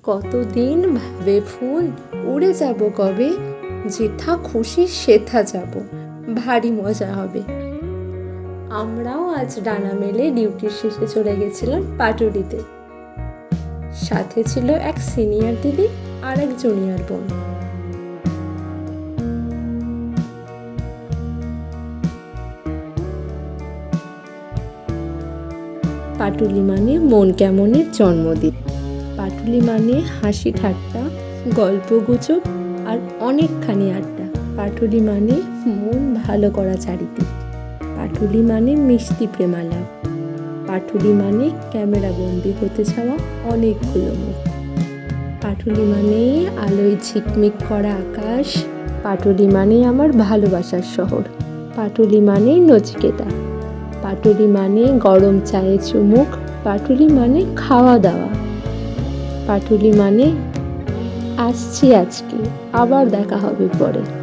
কতদিন ভাবে ফুল উড়ে যাব কবে, যেথা খুশি সেথা যাব, ভারী মজা হবে। আমরাও আজ ডানা মেলে ডিউটির শেষে চলে গেছিলাম পাটুরিতে। সাথে ছিল এক সিনিয়র দিদি আর এক জুনিয়র বোন। পাটুলি মানে মন কেমনের জন্মদিন। পাটুলি মানে হাসি ঠাট্টা, গল্পগুজব আর অনেকখানি আড্ডা। পাটুলি মানে মন ভালো করা চারিদিক। পাটুলি মানে মিষ্টি প্রেমালাপ। পাটুলি মানে ক্যামেরা বন্দি হতে চাওয়া অনেকগুলো মুখ। পাটুলি মানে আলোয় ঝিকমিক করা আকাশ। পাটুলি মানে আমার ভালোবাসার শহর। পাটুলি মানে নচিকেতা। পাটুলি মানে গরম চায়ে চুমুক। পাটুলি মানে খাওয়া দাওয়া। পাটুলি মানে আসছি আজকে, আবার দেখা হবে পরে।